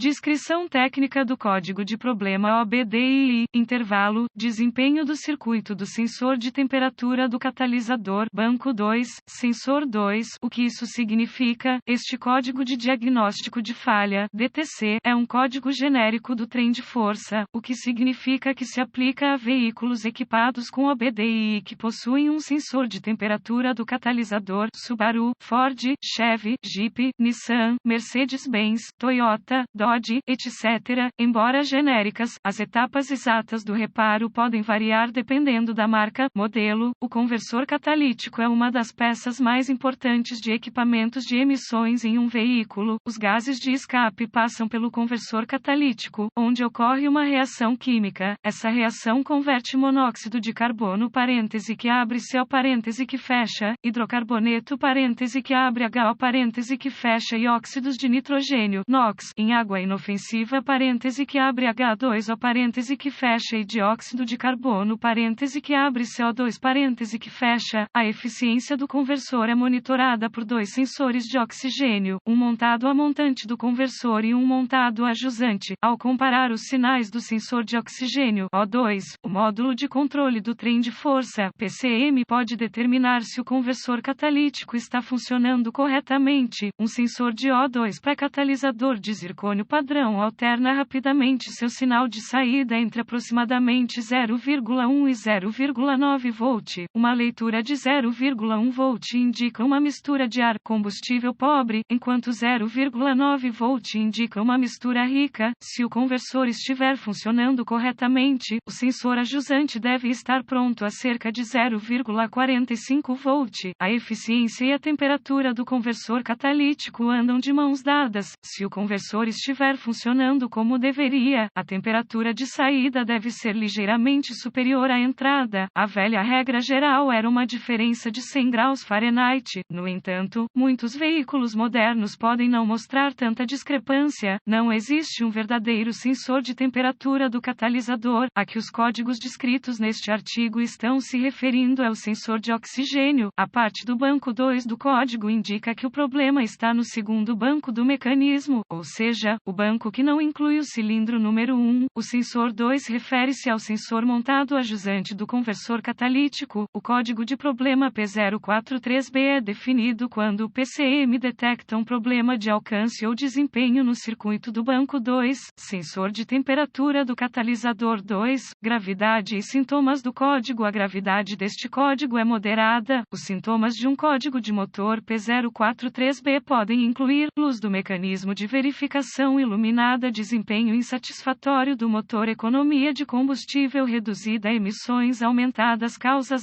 Descrição técnica do código de problema OBDII, intervalo, desempenho do circuito do sensor de temperatura do catalisador, banco 2, sensor 2. O que isso significa? Este código de diagnóstico de falha, DTC, é um código genérico do trem de força, o que significa que se aplica a veículos equipados com OBDII que possuem um sensor de temperatura do catalisador, Subaru, Ford, Chevy, Jeep, Nissan, Mercedes-Benz, Toyota, Dodge, etc. Embora genéricas, as etapas exatas do reparo podem variar dependendo da marca, modelo. O conversor catalítico é uma das peças mais importantes de equipamentos de emissões em um veículo. Os gases de escape passam pelo conversor catalítico, onde ocorre uma reação química. Essa reação converte monóxido de carbono parêntese que abre CO parêntese que fecha, hidrocarboneto parêntese que abre HO parêntese que fecha e óxidos de nitrogênio, NOx, em água inofensiva parêntese que abre H2O parêntese que fecha e dióxido de carbono parêntese que abre CO2 parêntese que fecha. A eficiência do conversor é monitorada por dois sensores de oxigênio, um montado a montante do conversor e um montado a jusante. Ao comparar os sinais do sensor de oxigênio O2, o módulo de controle do trem de força PCM pode determinar se o conversor catalítico está funcionando corretamente. Um sensor de O2 pré-catalisador de zircônio padrão alterna rapidamente seu sinal de saída entre aproximadamente 0,1 e 0,9 volt. Uma leitura de 0,1 volt indica uma mistura de ar combustível pobre, enquanto 0,9 volt indica uma mistura rica. Se o conversor estiver funcionando corretamente, o sensor ajusante deve estar pronto a cerca de 0,45 volt. A eficiência e a temperatura do conversor catalítico andam de mãos dadas. Se o conversor estiver funcionando como deveria, a temperatura de saída deve ser ligeiramente superior à entrada. A velha regra geral era uma diferença de 100 graus Fahrenheit. No entanto, muitos veículos modernos podem não mostrar tanta discrepância. Não existe um verdadeiro sensor de temperatura do catalisador. A que os códigos descritos neste artigo estão se referindo é o sensor de oxigênio. A parte do banco 2 do código indica que o problema está no segundo banco do mecanismo, ou seja, o banco que não inclui o cilindro número 1. O sensor 2 refere-se ao sensor montado a jusante do conversor catalítico. O código de problema P043B é definido quando o PCM detecta um problema de alcance ou desempenho no circuito do banco 2, sensor de temperatura do catalisador 2, gravidade e sintomas do código. A gravidade deste código é moderada. Os sintomas de um código de motor P043B podem incluir luz do mecanismo de verificação iluminada, desempenho insatisfatório do motor, economia de combustível reduzida, emissões aumentadas.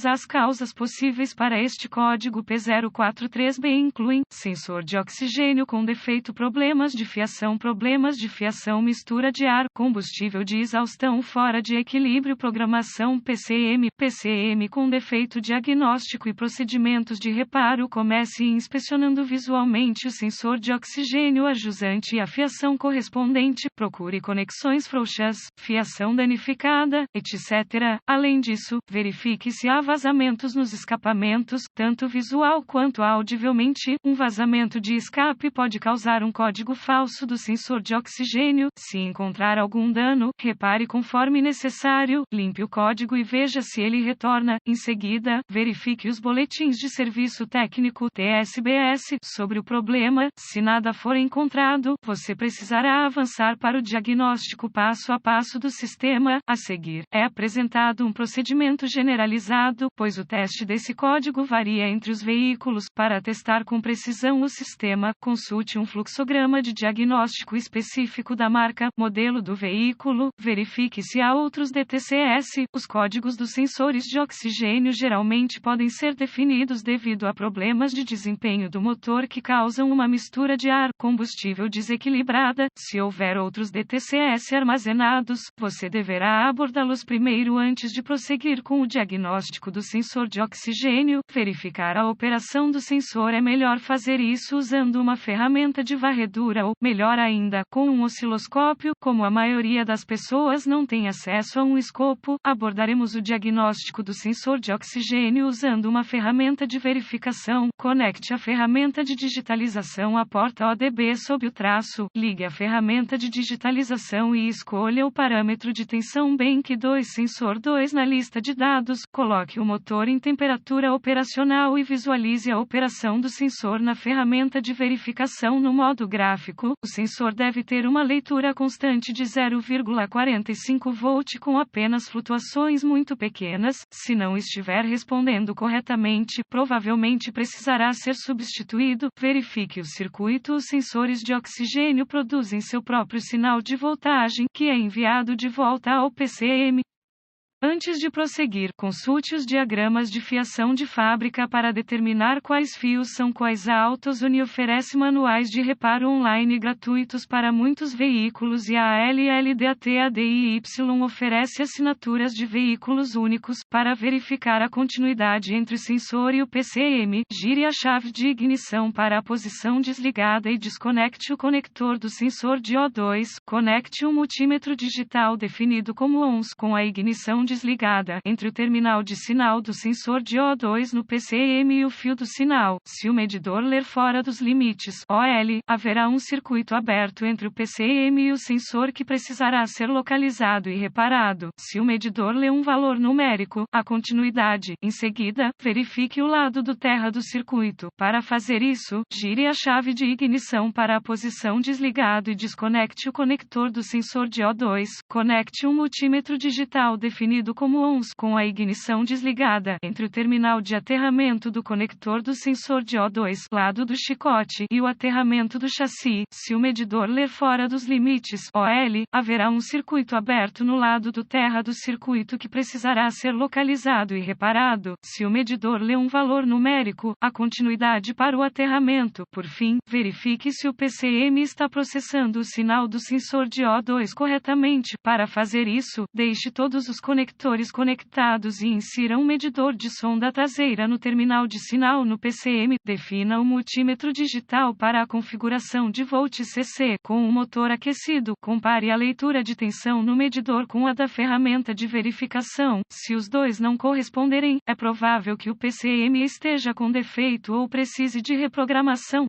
As causas possíveis para este código P043B incluem sensor de oxigênio com defeito, problemas de fiação, mistura de ar, combustível de exaustão fora de equilíbrio, programação PCM com defeito, diagnóstico e procedimentos de reparo. Comece inspecionando visualmente o sensor de oxigênio, a jusante e a fiação correspondente. Procure conexões frouxas, fiação danificada, etc. Além disso, verifique se há vazamentos nos escapamentos, tanto visual quanto audivelmente. Um vazamento de escape pode causar um código falso do sensor de oxigênio. Se encontrar algum dano, repare conforme necessário, limpe o código e veja se ele retorna. Em seguida, verifique os boletins de serviço técnico TSBS sobre o problema. Se nada for encontrado, você precisará avançar para o diagnóstico passo a passo do sistema. A seguir, é apresentado um procedimento generalizado, pois o teste desse código varia entre os veículos. Para testar com precisão o sistema, consulte um fluxograma de diagnóstico específico da marca, modelo do veículo. Verifique se há outros DTCS. Os códigos dos sensores de oxigênio geralmente podem ser definidos devido a problemas de desempenho do motor que causam uma mistura de ar, combustível desequilibrada. Se houver outros DTCS armazenados, você deverá abordá-los primeiro antes de prosseguir com o diagnóstico do sensor de oxigênio. Verificar a operação do sensor é melhor fazer isso usando uma ferramenta de varredura ou, melhor ainda, com um osciloscópio. Como a maioria das pessoas não tem acesso a um escopo, abordaremos o diagnóstico do sensor de oxigênio usando uma ferramenta de verificação. Conecte a ferramenta de digitalização à porta ODB sob o traço. Ligue a a ferramenta de digitalização e escolha o parâmetro de tensão Bank 2 Sensor 2 na lista de dados, coloque o motor em temperatura operacional e visualize a operação do sensor na ferramenta de verificação no modo gráfico. O sensor deve ter uma leitura constante de 0,45 volt com apenas flutuações muito pequenas. Se não estiver respondendo corretamente, provavelmente precisará ser substituído. Verifique o circuito. Os sensores de oxigênio produzem seu próprio sinal de voltagem, que é enviado de volta ao PCM. Antes de prosseguir, consulte os diagramas de fiação de fábrica para determinar quais fios são quais. A AutoZone oferece manuais de reparo online gratuitos para muitos veículos e a LLDATADIY oferece assinaturas de veículos únicos. Para verificar a continuidade entre o sensor e o PCM, gire a chave de ignição para a posição desligada e desconecte o conector do sensor de O2. Conecte um multímetro digital definido como ONS com a ignição desligada entre o terminal de sinal do sensor de O2 no PCM e o fio do sinal. Se o medidor ler fora dos limites OL, haverá um circuito aberto entre o PCM e o sensor que precisará ser localizado e reparado. Se o medidor lê um valor numérico, a continuidade. Em seguida, verifique o lado do terra do circuito. Para fazer isso, gire a chave de ignição para a posição desligado e desconecte o conector do sensor de O2. Conecte um multímetro digital definido como ONS com a ignição desligada entre o terminal de aterramento do conector do sensor de O2, lado do chicote, e o aterramento do chassi. Se o medidor ler fora dos limites OL, haverá um circuito aberto no lado do terra do circuito que precisará ser localizado e reparado. Se o medidor lê um valor numérico, a continuidade para o aterramento. Por fim, verifique se o PCM está processando o sinal do sensor de O2 corretamente. Para fazer isso, deixe todos os conectores conectados e insira um medidor de sonda traseira no terminal de sinal no PCM. Defina o multímetro digital para a configuração de volt CC com o motor aquecido. Compare a leitura de tensão no medidor com a da ferramenta de verificação. Se os dois não corresponderem, é provável que o PCM esteja com defeito ou precise de reprogramação.